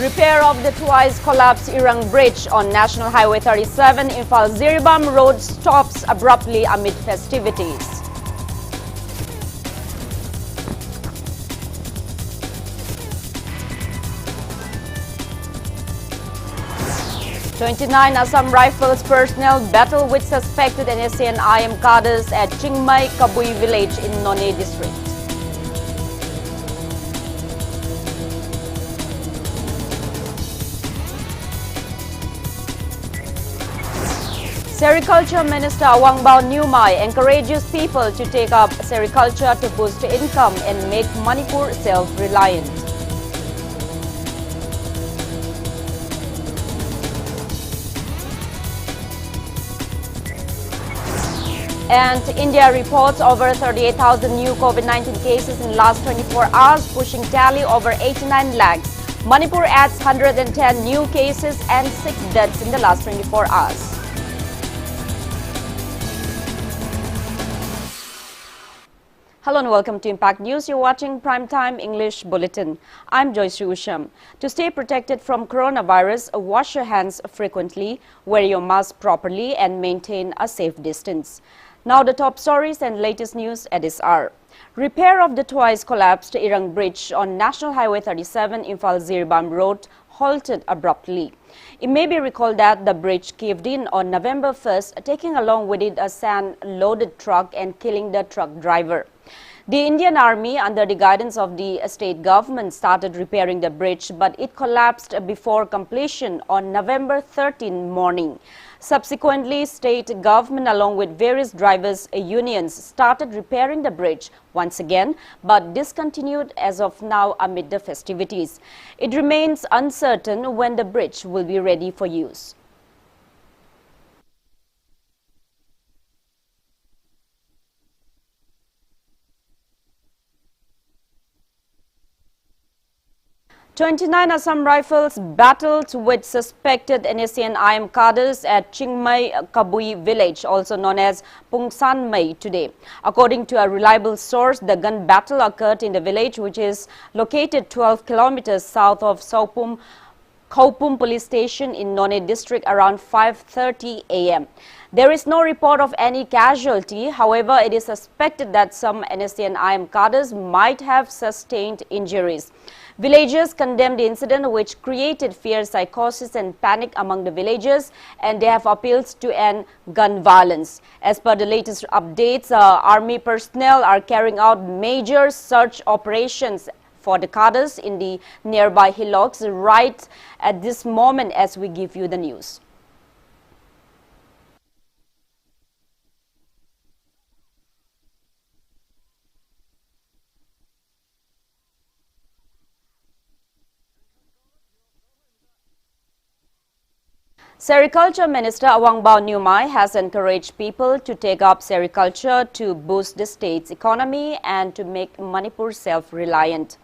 Repair of the twice collapsed Irang Bridge on National Highway 37 Imphal Ziribam Road stops abruptly amid festivities. "29 Assam Rifles personnel battle with suspected NSA and IM cadres at Chingmai Kabui village in None district. Sericulture Minister Awangbao Nyumai encourages people to take up sericulture to boost income and make Manipur self-reliant. And India reports over 38,000 new COVID-19 cases in last 24 hours, pushing tally over 89 lakhs. Manipur adds 110 new cases and 6 deaths in the last 24 hours. Hello and welcome to Impact News. You're watching Primetime English Bulletin. I'm Joyshree Usham. To stay protected from coronavirus, wash your hands frequently, wear your mask properly and maintain a safe distance. Now the top stories and latest news at this hour. Repair of the twice collapsed Irang Bridge on National Highway 37 Imphal Ziribam Road halted abruptly. It may be recalled that the bridge caved in on November 1st, taking along with it a sand-loaded truck and killing the truck driver. The Indian Army, under the guidance of the state government, started repairing the bridge, but it collapsed before completion on November 13 morning. Subsequently, state government along with various drivers' unions started repairing the bridge once again, but discontinued as of now amid the festivities. It remains uncertain when the bridge will be ready for use. "29 Assam Rifles battled with suspected NSA and IM cadres at Chingmai Kabui village, also known as Pungsanmai, today. According to a reliable source, the gun battle occurred in the village, which is located 12 kilometers south of Kaupum police station in None district around 5:30 a.m. There is no report of any casualty. However, it is suspected that some NSA and IM cadres might have sustained injuries. Villagers condemned the incident, which created fear, psychosis and panic among the villagers, and they have appealed to end gun violence. As per the latest updates, army personnel are carrying out major search operations for the cadres in the nearby hillocks right at this moment as we give you the news. Sericulture Minister Awangbao Nyumai has encouraged people to take up sericulture to boost the state's economy and to make Manipur self-reliant.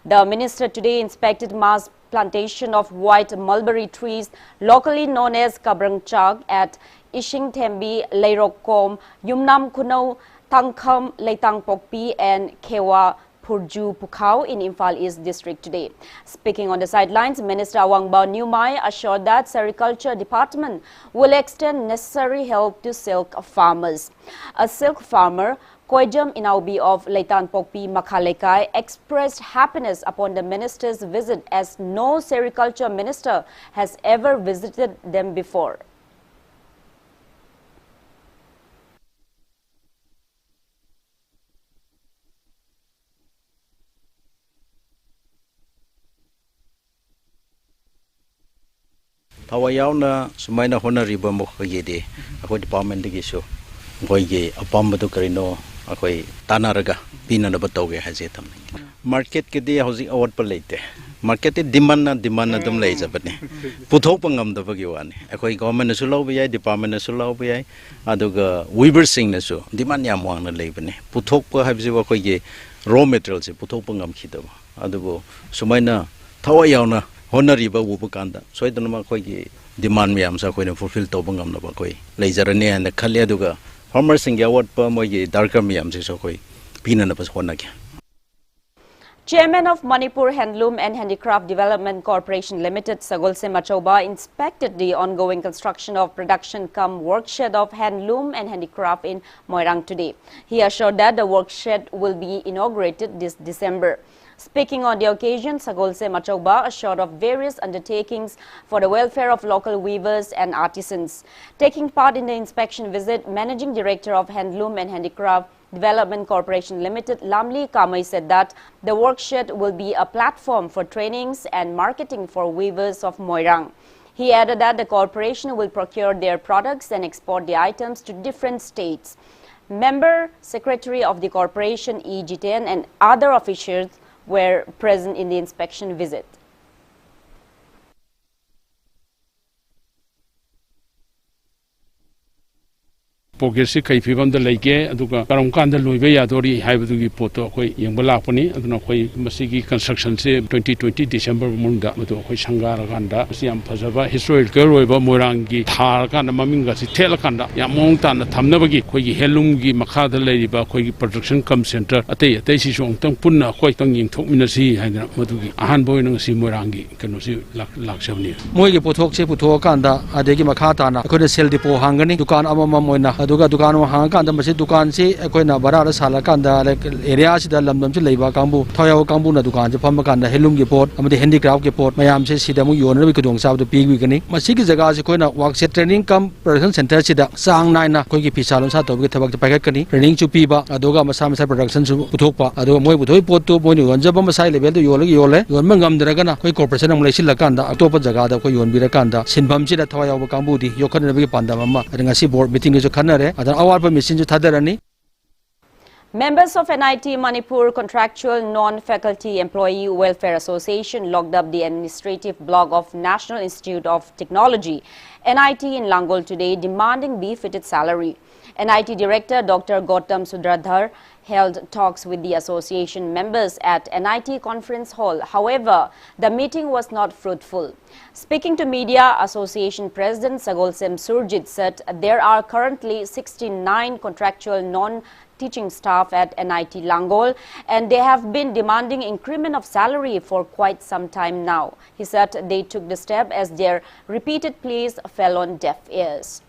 The minister today inspected mass plantation of white mulberry trees, locally known as Kabrangchak, at Ishingthembi, Leirokom, Yumnam Kuno, Tangkham, Leitangpokpi and Kewa Purju Pukhao in Imphal East District today. Speaking on the sidelines, Minister Awangbao Nyumai assured that Sericulture Department will extend necessary help to silk farmers. A silk farmer, Koijam Inaubi of Leitanpokpi Makhalekai, expressed happiness upon the minister's visit as no sericulture minister has ever visited them before. Tawayawna sumaina honoriba mokhayede akoi department degi so goige apambadu karino akoi tanaraga pinana batawge haje tamne market ke de hoji award par leite market demand na dum lei jabane puthok pangam da bagi wani akoi government su law bi department su law bi aduga weaver sing na su demand yam wang na leibane puthok pa habji wa koi ge raw material se puthok pangam khidaba adugo sumaina tawayawna honoriba ubukanda soidana koi gi demand myam sa koi na fulfill to bangam na ba koi leijarane and khale aduga farmer sing award pa moi gi darkar myam se so koi pinana pas hona kya. Chairman of Manipur Handloom and Handicraft Development Corporation Limited, Sagolse Machoba, inspected the ongoing construction of production-cum workshed of handloom and handicraft in Moirang today. He assured that the workshed will be inaugurated this December. Speaking on the occasion, Sagolse Machoba assured of various undertakings for the welfare of local weavers and artisans. Taking part in the inspection visit, Managing Director of Handloom and Handicraft Development Corporation Limited, Lamli Kamai, said that the workshed will be a platform for trainings and marketing for weavers of Moirang. He added that the corporation will procure their products and export the items to different states. Member Secretary of the corporation, E. Jiten, and other officials were present in the inspection visit. Progress kai phibam da leike aduga karam kan da loibe yadori haibugi poto khoi yengbala pani aduna khoi masigi construction se 2020 December mungda mado khoi sangara kanda siam phajaba historical roiba morangi thar kan maminga si thel kanda yamong tan thamnabagi khoi gi helum gi makha da leiriba khoi gi production cum center atei si song tang punna khoi tang ying thokmina si haina madugi ahan boinang si morangi kanu si lakshabni moi gi pothok che puthok kanda adegi makha ta na khoi sel depo hangani dukan amama moina aduga dukan hang kan da masi dukan si koi na bara da sala kan da area si da lamdam si leiba kambu thoyau kambu na dukan je pham kan da helum gi pot amade handicraft gi pot mayam se si da mu yon na bi kudong sa du pi gi gani masi gi jaga si koi na workshop training kam production center si da sang nai na koi gi pisalon sa to gi thabak ta packet kani training chu pi ba aduga masa masa production su puthok pa aduga moi buthoi pot tu moi yon jaba masai level du yole yon mangam dra kana koi corporation am leisil la kan da atop jaga da koi yon bi ra kan da sinbam si da thoyau ba kambu di yokhan na bi pandam amma adanga si board meeting gi jo khana Members of NIT Manipur Contractual Non-Faculty Employee Welfare Association locked up the administrative block of National Institute of Technology, NIT in Langol today, demanding befitted salary. NIT Director Dr. Gautam Sudradhar held talks with the association members at NIT Conference Hall. However, the meeting was not fruitful. Speaking to media, Association President Sagolsem Surjit said there are currently 69 contractual non-teaching staff at NIT Langol, and they have been demanding increment of salary for quite some time now. He said they took the step as their repeated pleas fell on deaf ears.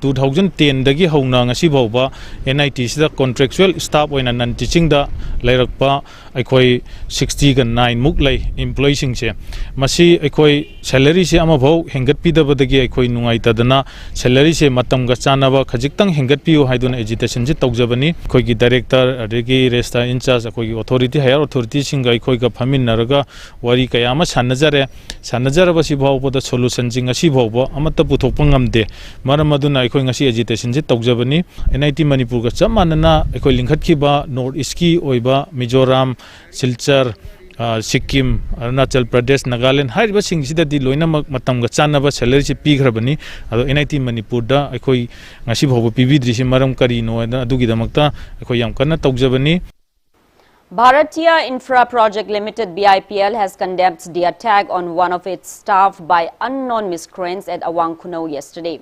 In 2010 dagi hona ngasi bawba NIT sida contractual staff oina non teaching da lairakpa aikoi 60 ga 9 muk lai employee sing che masi aikoi salary se ama bau hengat pi da badagi aikoi nungai tadana salary se matam ga chanaba khajiktang hengat pi haidun agitation je tawjabani khoi gi director adegi resta in charge akoi gi authority higher authority sing ga khoi ga phamin naraga wari kayama sanajare basi bawba da solution jing asi bawba amata puthokpa ngamde maramaduna khoi ngasi agitation je tawjabani NIT Manipur ga chamanana khoi lingkhat khiba North East ki oiba Mizoram Silchar Sikkim Arunachal Pradesh Nagaland hariba sing sida di loina matam ga chanaba salary se pighrabani ado NIT Manipur da khoi ngasi bhobo pibidri se maram kari no adugi damakta khoi yam kana tawjabani. Bharatiya Infra Project Limited BIPL has condemned the attack on one of its staff by unknown miscreants at Awang Kuno yesterday.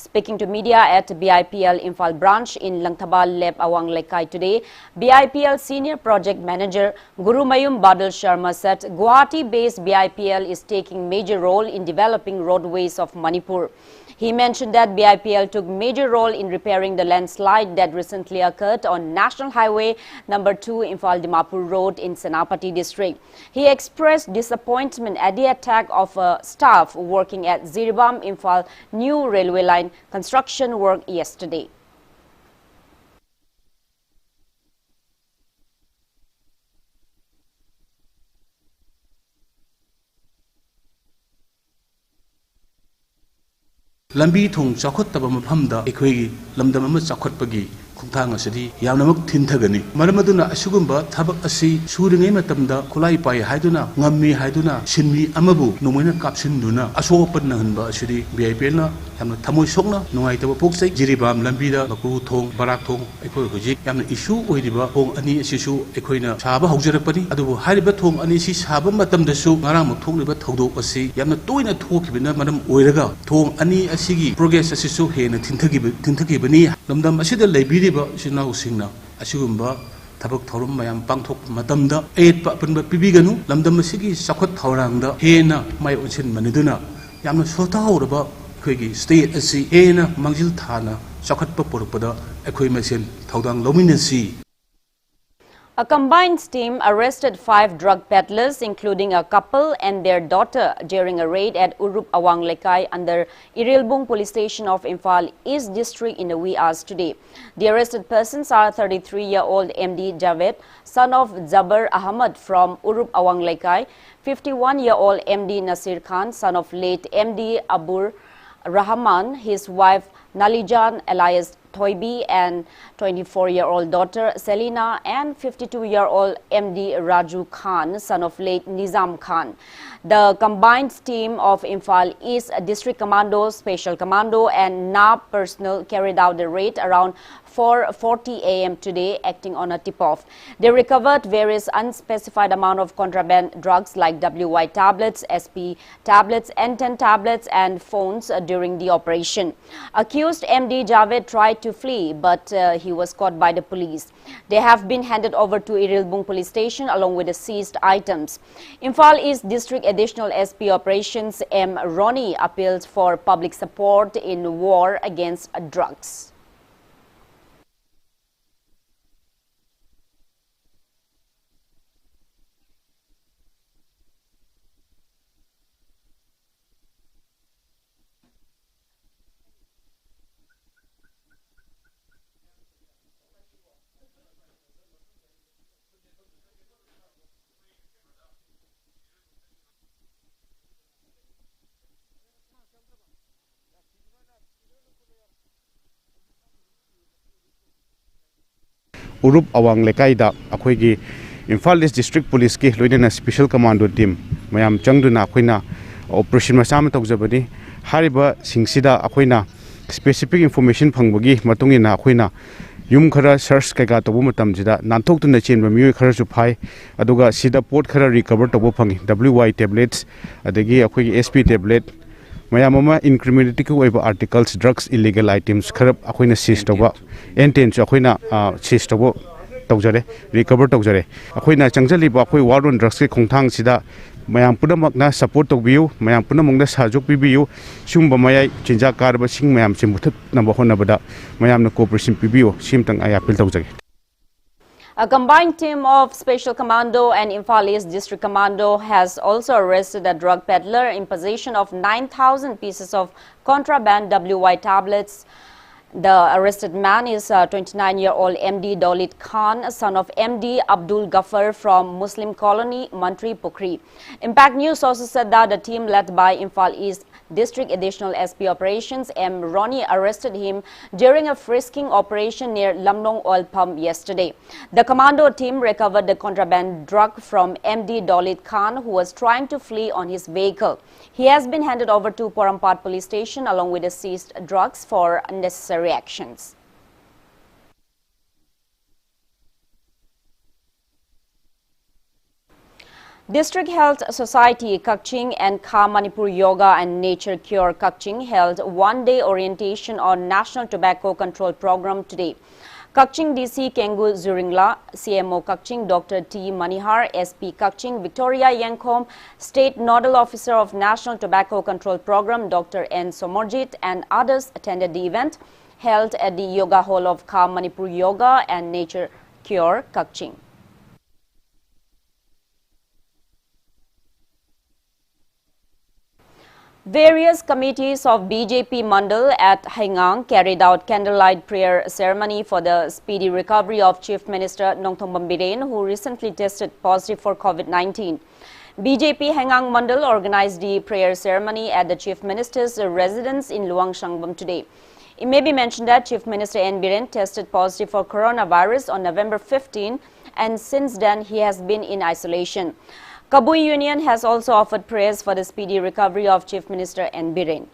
Speaking to media at BIPL Imphal branch in Langthabal Lep Awang Lekai today, BIPL Senior Project Manager Gurumayum Badal Sharma said Guwahati-based BIPL is taking major role in developing roadways of Manipur. He mentioned that BIPL took major role in repairing the landslide that recently occurred on National Highway number 2 Imphal Dimapur Road in Senapati district. He expressed disappointment at the attack of a staff working at Ziribam Imphal new railway line construction work yesterday. Lambi thong chakot taba maphamda ekhoi lamdam ama chakot pagi khungthang asidi yamnamak thintagani maramaduna asugumba thabak asi suringai matamda khulai pai haiduna ngammi haiduna sinmi amabu nomoina kapsinduna asopan na hanba asidi BIPL na yamna thamoi sokna nungai taba poksai jiribam lambi da maku thong barak thong ekhoi hoji yamna issue oiriba thong ani asisu ekhoina saba haujarakpani adubu hariba thong ani si saba matamda su ngarang mak thongliba thodok asi yamna toina thokibina maram oiraga thong ani asigi progress asisu hena thintagibani lamdam asida leibiri ꯂꯩꯔꯤꯕ ꯏꯆꯤꯟꯅꯥꯎꯁꯤꯡꯅ ꯑꯁꯤꯒꯨꯝꯕ ꯊꯕꯛ ꯊꯧꯔꯝ ꯃꯌꯥꯝ ꯄꯥꯡꯊꯣꯛꯄ ꯃꯇꯝꯗ ꯑꯌꯦꯠꯄ ꯑꯄꯟꯕ ꯄꯤꯕꯤꯒꯅꯨ ꯂꯝꯗꯝ ꯑꯁꯤꯒꯤ ꯆꯥꯎꯈꯠ ꯊꯧꯔꯥꯡꯗ ꯍꯦꯟꯅ ꯃꯥꯏ ꯑꯣꯟꯁꯤꯟꯃꯟꯗꯨꯅ ꯌꯥꯝꯅ ꯁꯣꯊꯍꯧꯔꯕ ꯑꯩꯈꯣꯏꯒꯤ ꯁ꯭ꯇꯦꯠ ꯑꯁꯤ ꯍꯦꯟꯅ ꯃꯥꯡꯖꯤꯜ ꯊꯥꯅ ꯆꯥꯎꯈꯠꯄ ꯄꯨꯔꯛꯄꯗ ꯑꯩꯈꯣꯏ ꯃꯁꯦꯟ ꯊꯧꯗꯥꯡ ꯂꯧꯃꯤꯟꯅꯁꯤ. A combined team arrested 5 drug peddlers, including a couple and their daughter, during a raid at Urup Awang Lekai under Irilbung Police Station of Imphal East District in the wee hours today. The arrested persons are 33-year-old MD Javed, son of Zabar Ahmad from Urup Awang Lekai, 51-year-old MD Nasir Khan, son of late MD Abur Rahman, his wife Nalijan alias Toibi, and 24-year-old daughter Selina, and 52-year-old MD Raju Khan, son of late Nizam Khan. The combined team of Imphal East District Commando, Special Commando and NAB personnel carried out the raid around 4:40 a.m. today, acting on a tip-off. They recovered various unspecified amount of contraband drugs like WY tablets, SP tablets, N10 tablets and phones during the operation. Accused MD Javed tried to flee, but he was caught by the police. They have been handed over to Irilbung Police Station along with the seized items. Imphal East District Additional SP Operations M. Ronnie appeals for public support in war against drugs. Urup Awang Lekaida akhoi Imphal East District Police ki loinena Special Commando Team mayam changduna akhoi operation masam tawjabani hariba singsida akhoi specific information phangbagi matungina akhoi yum khara search kaga tobu matam jida nanthok tuna chenba mioi khara su phai aduga sida port khara recover tobu phangi WY tablets adagi akhoi SP tablet mayamama incriminating ko oiba articles drugs illegal items kharap akhoi seize toba N10 so akhoi seize tobo tawjare recover tawjare akhoi changjali ba akhoi war on drugs ke khongthang sida mayam punamak na support tobiu mayam punamong na sajuk bibiu sumba mayai chinja karba sing mayam simuthat na bahona bada mayam na cooperation bibiu simtang ay appeal tawjage. A combined team of Special Commando and Imphal East District Commando has also arrested a drug peddler in possession of 9,000 pieces of contraband WY tablets. The arrested man is 29-year-old MD Dolit Khan, son of MD Abdul Ghaffar from Muslim Colony, Mantri Pukri. Impact News also said that the team led by Imphal East District Additional SP Operations M. Ronnie arrested him during a frisking operation near Lamnong Oil Pump yesterday. The commando team recovered the contraband drug from MD Dolit Khan, who was trying to flee on his vehicle. He has been handed over to Porampat Police Station along with the seized drugs for necessary actions. District Health Society Kakching and Manipur Yoga and Nature Cure Kakching held one-day orientation on National Tobacco Control Program today. Kakching DC Kengu Zuringla, CMO Kakching Dr. T. Manihar, SP Kakching Victoria Yankom, State Nodal Officer of National Tobacco Control Program Dr. N. Somorjit and others attended the event held at the Yoga Hall of Manipur Yoga and Nature Cure Kakching. Various committees of BJP Mandal at Haingang carried out candlelight prayer ceremony for the speedy recovery of Chief Minister Nongthongpam Biren, who recently tested positive for COVID-19. BJP Haingang Mandal organized the prayer ceremony at the Chief Minister's residence in Luang Shangbam today. It may be mentioned that Chief Minister N. Biren tested positive for coronavirus on November 15, and since then he has been in isolation. Kabui Union has also offered prayers for the speedy recovery of Chief Minister N. Biren.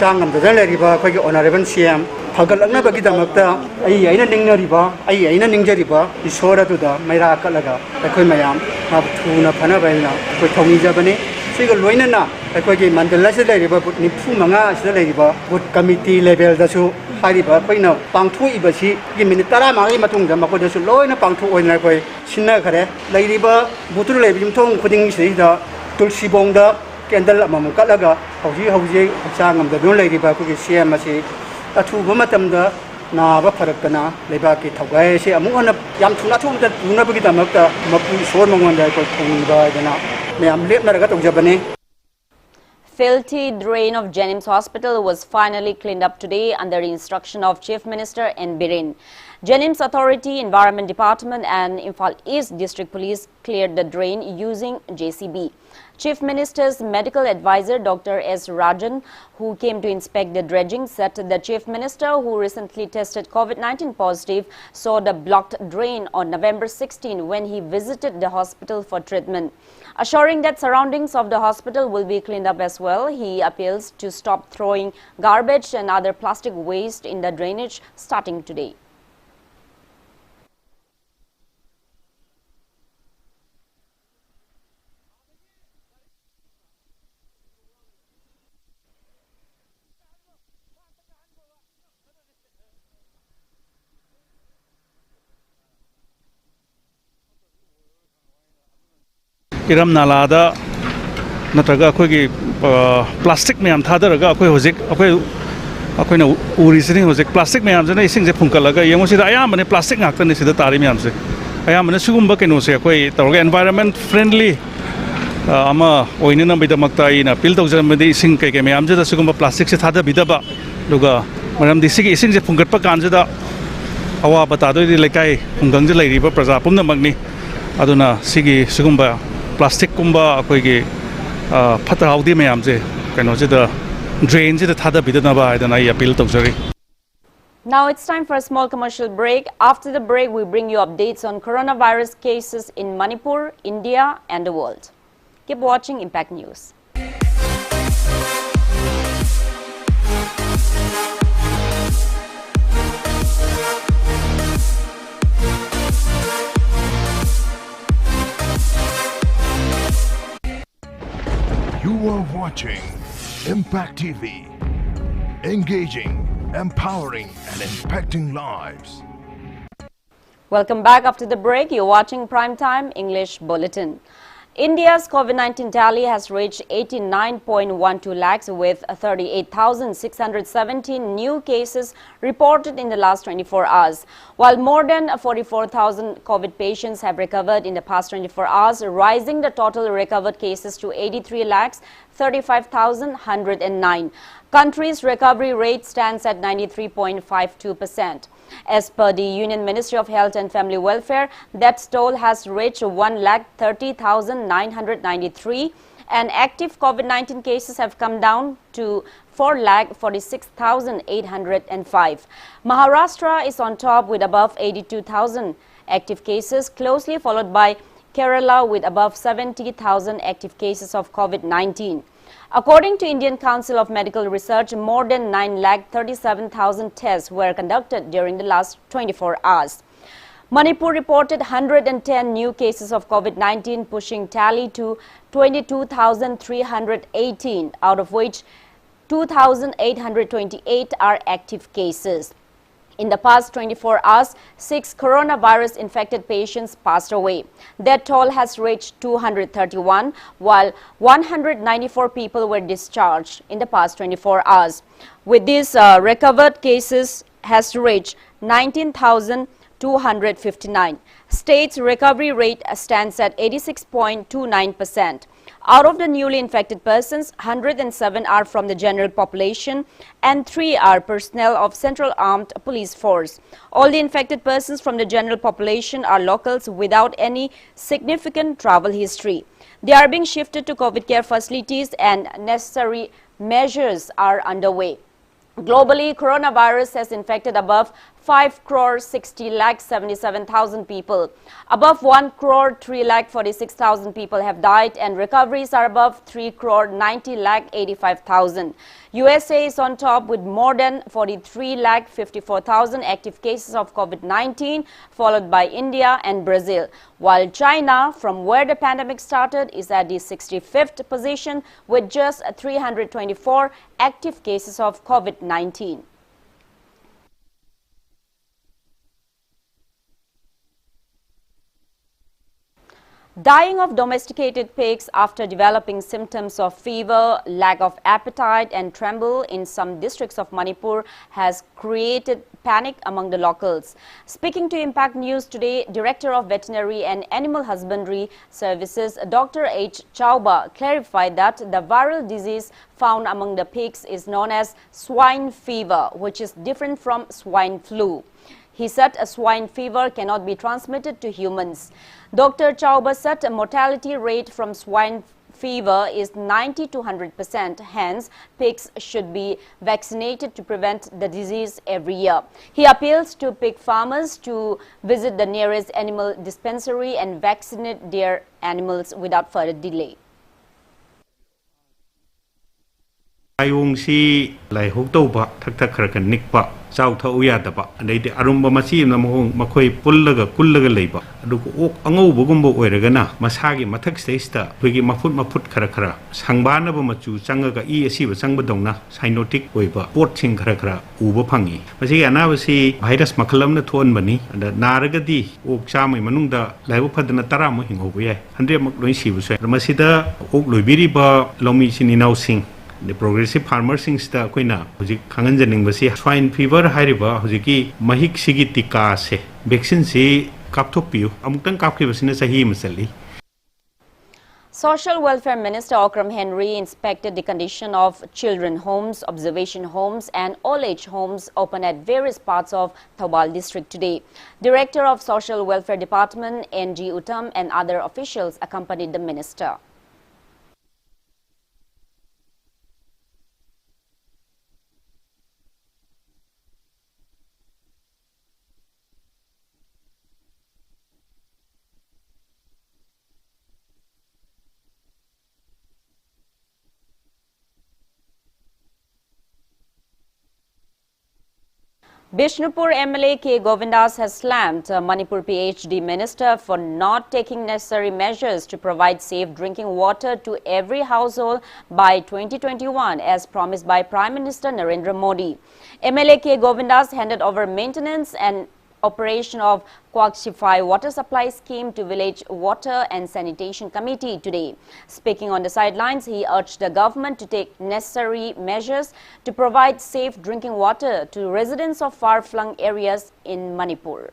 Hachang and the Leriba, Honorable CM, Hagalaknabakidamata, Aina Ninga Riba, Aina Ninja Riba, Isora to the Maira Kalaga, Akoimayam, Abtuna Panavana, Kotomi Jabane, Sigal Loinana, Akogi Mandela Riba, Nipumanga, Riba, would committee level the show, Hariba, Pino, Pangtu Ibashi, Giminitara Mari Matunga, Makodasu, Loina Pangtu Oinakoi, Sinakare, Ladiba, Butu Lebim Tong, putting the Tulsi Bonda. Kendal amam kalaga hauji changam da don leiba ku CM asi athu bamatam da na ba pharakana leiba ki thogai se amu hana yam thuna thum da tuna bagi damakta mapu sor mangwan da ko thunga dana me am lep na ga tawjabane. Filthy drain of Jennings Hospital was finally cleaned up today under the instruction of Chief Minister N. Biren. Jennings Authority, Environment Department and Imphal East District Police cleared the drain using JCB. Chief Minister's medical advisor Dr. S. Rajan, who came to inspect the dredging, said the Chief Minister, who recently tested COVID-19 positive, saw the blocked drain on November 16 when he visited the hospital for treatment. Assuring that surroundings of the hospital will be cleaned up as well, he appeals to stop throwing garbage and other plastic waste in the drainage starting today. Iram Nalada Nataga Kogi plastic Mayam Tadaraga Hosik, Akoina Urisini Hosik, plastic Mayams and I sing the Punkalaga, Yamosi, I am a plastic actor is the Tarimams. I am a Sugumba Kenose, environment friendly Ama Oinina Bidamaktaina, Piltozamadi Sing Kamayam, the Sugumba plastics at Hada Bidaba, Luga, Madame the Sigi sings the Punkapa Kanjada, Awa Batado, like I, Punganjala River Prazapum the Magni, Aduna Sigi Sugumba. Plastic kumba akoigi phata haudi mayam je kaino je da drain je da thada bidana ba idana I appeal tawjari. Now it's time for a small commercial break. After the break, we bring you updates on coronavirus cases in Manipur, India and the world. Keep watching Impact News. You are watching Impact TV, engaging, empowering and impacting lives. Welcome back after the break. You're watching Primetime English Bulletin. India's COVID-19 tally has reached 89.12 lakhs with 38,617 new cases reported in the last 24 hours. While more than 44,000 COVID patients have recovered in the past 24 hours, rising the total recovered cases to 83 lakhs 35,109. Country's recovery rate stands at 93.52%. As per the Union Ministry of Health and Family Welfare, death toll has reached 1,30,993 and active COVID-19 cases have come down to 4,46,805. Maharashtra is on top with above 82,000 active cases, closely followed by Kerala with above 70,000 active cases of COVID-19. According to Indian Council of Medical Research, more than 9,37,000 tests were conducted during the last 24 hours. Manipur reported 110 new cases of COVID-19, pushing tally to 22,318, out of which 2,828 are active cases. In the past 24 hours, 6 coronavirus infected patients passed away. Their toll has reached 231, while 194 people were discharged in the past 24 hours. With this, recovered cases has reached 19,259. State's recovery rate stands at 86.29%. Out of the newly infected persons, 107 are from the general population and 3 are personnel of Central Armed Police Force. All the infected persons from the general population are locals without any significant travel history. They are being shifted to COVID care facilities and necessary measures are underway. Globally, coronavirus has infected above 5 crore 60 lakh 77,000 people. Above 1 crore 3 lakh 46,000 people have died, and recoveries are above 3 crore 90 lakh 85,000. USA is on top with more than 43 lakh 54,000 active cases of COVID-19, followed by India and Brazil, while China, from where the pandemic started, is at the 65th position with just 324 active cases of COVID-19. Dying of domesticated pigs after developing symptoms of fever, lack of appetite and tremble in some districts of Manipur has created panic among the locals. Speaking to Impact News today, Director of Veterinary and Animal Husbandry Services, Dr. H. Chauba, clarified that the viral disease found among the pigs is known as swine fever, which is different from swine flu. He said a swine fever cannot be transmitted to humans. Dr. Chauba said a mortality rate from swine fever is 90 to 100%. Hence, pigs should be vaccinated to prevent the disease every year. He appeals to pig farmers to visit the nearest animal dispensary and vaccinate their animals without further delay. Ayungsi lai hoktoba thak kharakan nikpa chau thau ya daba adai arumba masi na mohong makoi pullaga kullaga leiba adu ok angau bugumbo oiragana masagi mathak stage phigi mafut khara sangbana ba machu changaga I asiba changba dongna cyanotic oiba pot sing khara uba phangi masi anabasi virus makhalam na thon bani ada naragadi ok chamai manungda laibu phadana tarama hinghobu yai 100 mak loi sibu sai masida ok loibiri ba lomi sininau sing the progressive farmers in sta koina hoji khangan janing basi swine fever hairiba hojiki mahik sigi tika se vaccine se kapthok piu amutang kapki basina sahi masali. Social Welfare Minister Okram Henry inspected the condition of children homes, observation homes and all-age homes open at various parts of Thoubal district today. Director of Social Welfare Department N.G. Usham and other officials accompanied the minister. Bishnupur MLA K. Govindas has slammed Manipur PhD minister for not taking necessary measures to provide safe drinking water to every household by 2021 as promised by Prime Minister Narendra Modi. MLA K. Govindas handed over maintenance and operation of Kwakshifai water supply scheme to Village Water and Sanitation Committee today. Speaking on the sidelines, he urged the government to take necessary measures to provide safe drinking water to residents of far-flung areas in Manipur.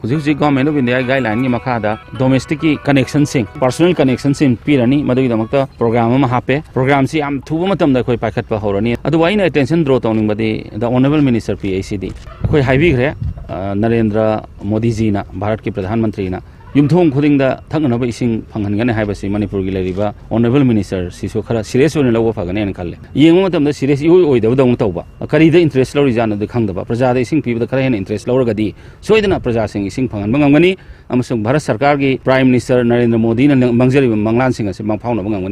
Government of India guideline ni makada domestic connection sing personal connection sing pirani madui damakta program ma hape program si am thuba matam da khoi pakhat pa horani adu waina attention draw tawning badi the honorable minister PACD khoi highway gre Narendra Modi ji na Bharat ki Pradhan Mantri na yumthong khuding da thangna ba ising phanghan gane haibasi Manipur gi leriba honorable minister siso khara serious one lawa phagane en khalle yeng matam da serious oi da dong tawba kari da interest lori jana da khangda praja da ising piba da khara hen interest lawra gadi soidana praja sing ising phangan bangangani amasung Bharat Sarkar gi Prime Minister Narendra Modi na mangjari manglan sing ase mangphawna bangangani.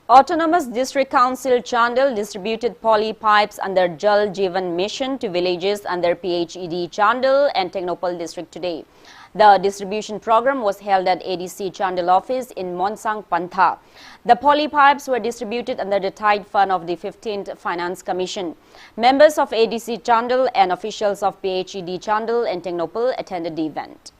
Autonomous District Council Chandel distributed poly pipes under Jal Jeevan Mission to villages under PHED Chandel and Technopal district today. The distribution program was held at ADC Chandel office in Monsang Pantha. The poly pipes were distributed under the Tide Fund of the 15th Finance Commission. Members of ADC Chandel and officials of PHED Chandel and Technopal attended the event.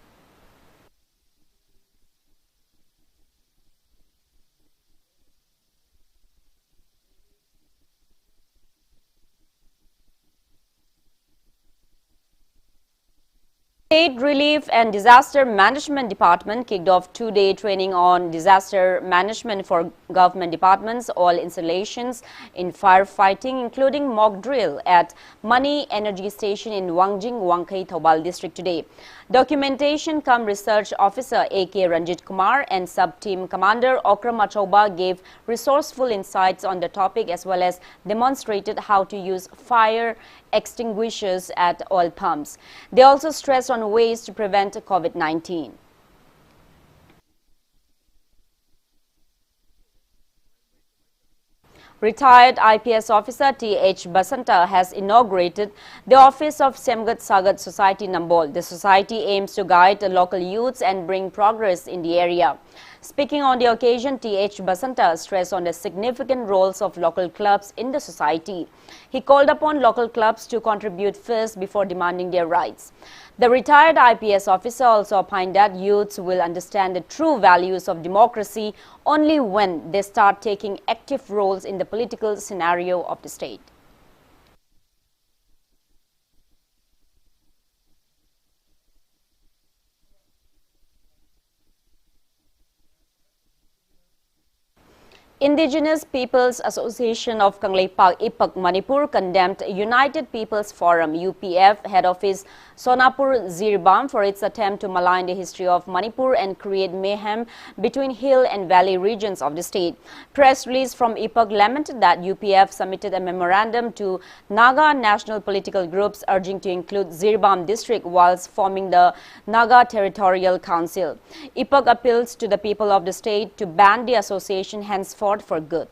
State Relief and Disaster Management Department kicked off two-day training on disaster management for government departments, all installations in firefighting, including mock drill at Mani Energy Station in Wangjing, Wangkai, Thobal District today. Documentation cum Research Officer A.K. Ranjit Kumar and Sub-Team Commander Okram Achoba gave resourceful insights on the topic as well as demonstrated how to use fire extinguishers at oil pumps. They also stressed on ways to prevent COVID-19. Retired IPS officer T.H. Basanta has inaugurated the office of Semgat Sagat Society Nambol. The society aims to guide the local youths and bring progress in the area. Speaking on the occasion, T.H. Basanta stressed on the significant roles of local clubs in the society. He called upon local clubs to contribute first before demanding their rights. The retired IPS officer also opined that youths will understand the true values of democracy only when they start taking active roles in the political scenario of the state. Indigenous Peoples Association of Kangleipak Ipak Manipur condemned United Peoples Forum UPF head office Sonapur Zirbam for its attempt to malign the history of Manipur and create mayhem between hill and valley regions of the state. Press release from Ipak lamented that UPF submitted a memorandum to Naga national political groups urging to include Zirbam district whilst forming the Naga Territorial Council. Ipak appeals to the people of the state to ban the association henceforth for good.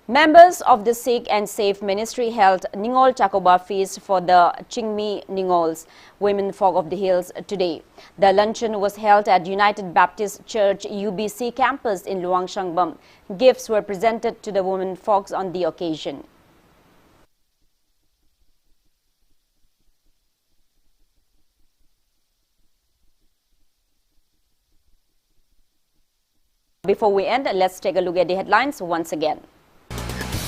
Members of the Seek and Safe Ministry held Ningol Chakoba feast for the Chingmi Ningols, women folk of the hills, today. The luncheon was held at United Baptist Church UBC campus in Luangshangbam. Gifts were presented to the women folks on the occasion. Before we end, let's take a look at the headlines once again.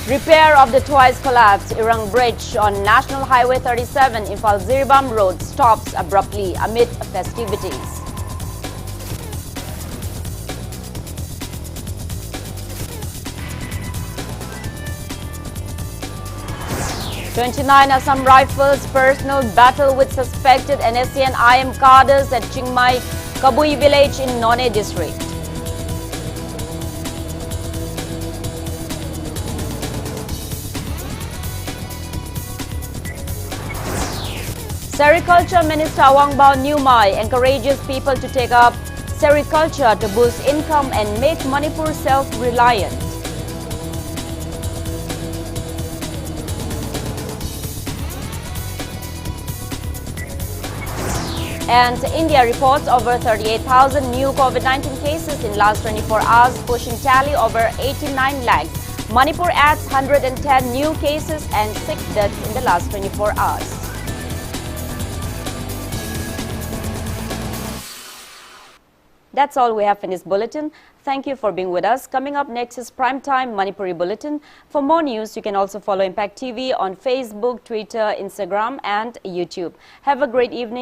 Repair of the twice collapsed Irang Bridge on National Highway 37 Imphal Zirbam Road stops abruptly amid festivities. "29 Assam Rifles personal battle with suspected NSC and IM cadres at Chingmai Kabui village in None district. Sericulture Minister Wangbao Nyumai encourages people to take up sericulture to boost income and make Manipur self-reliant. And India reports over 38,000 new COVID-19 cases in last 24 hours, pushing tally over 89 lakhs. Manipur adds 110 new cases and 6 deaths in the last 24 hours. That's all we have in this bulletin. Thank you for being with us. Coming up next is Primetime Manipuri Bulletin. For more news, you can also follow Impact TV on Facebook, Twitter, Instagram and YouTube. Have a great evening.